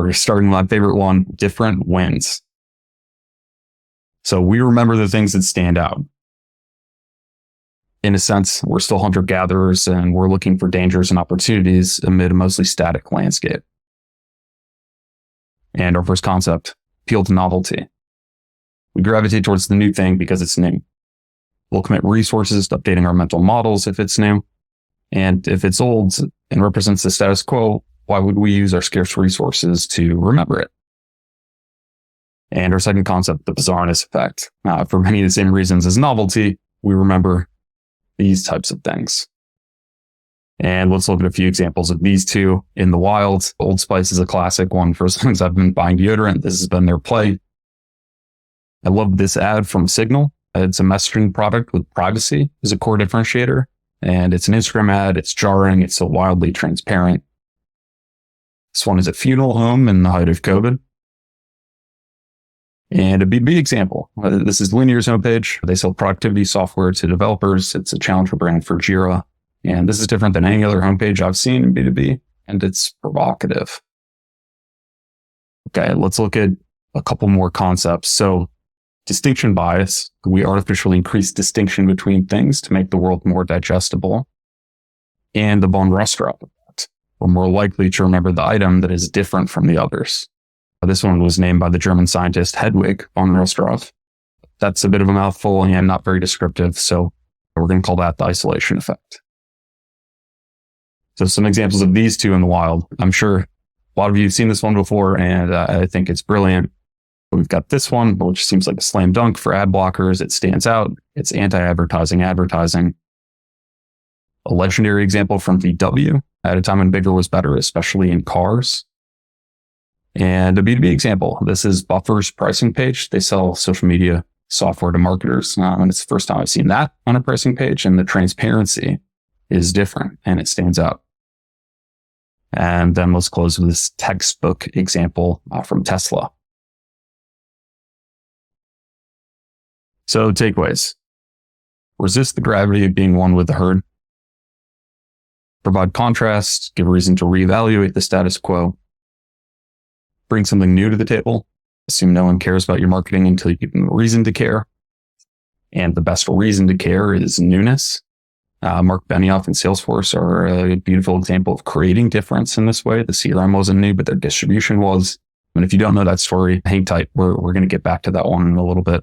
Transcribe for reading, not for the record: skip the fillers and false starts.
or starting with my favorite one, different wins. So we remember the things that stand out. In a sense, we're still hunter-gatherers and we're looking for dangers and opportunities amid a mostly static landscape. And our first concept, appeal to novelty. We gravitate towards the new thing because it's new. We'll commit resources to updating our mental models if it's new. And if it's old and represents the status quo, why would we use our scarce resources to remember it? And our second concept, the bizarreness effect. For many of the same reasons as novelty, we remember these types of things. And let's look at a few examples of these two in the wild. Old Spice is a classic one. For as long as I've been buying deodorant, this has been their play. I love this ad from Signal. It's a messaging product with privacy as a core differentiator. And it's an Instagram ad. It's jarring. It's so wildly transparent. This one is a funeral home in the height of COVID. And a B2B example. This is Linear's homepage. They sell productivity software to developers. It's a challenger brand for Jira. And this is different than any other homepage I've seen in B2B. And it's provocative. Okay, let's look at a couple more concepts. So distinction bias. We artificially increase distinction between things to make the world more digestible. And the von Rostrup effect. We're more likely to remember the item that is different from the others. This one was named by the German scientist Hedwig von Rostrup. That's a bit of a mouthful and not very descriptive, so we're going to call that the isolation effect. So some examples of these two in the wild. I'm sure a lot of you have seen this one before, and I think it's brilliant. We've got this one, which seems like a slam dunk for ad blockers. It stands out. It's anti-advertising advertising. A legendary example from VW at a time when bigger was better, especially in cars. And a B2B example. This is Buffer's pricing page. They sell social media software to marketers. And it's the first time I've seen that on a pricing page. And the transparency is different and it stands out. And then let's close with this textbook example from Tesla. So takeaways. Resist the gravity of being one with the herd. Provide contrast. Give a reason to reevaluate the status quo. Bring something new to the table. Assume no one cares about your marketing until you give them a reason to care. And the best reason to care is newness. Mark Benioff and Salesforce are a beautiful example of creating difference in this way. The CRM wasn't new, but their distribution was. And if you don't know that story, hang tight. We're going to get back to that one in a little bit.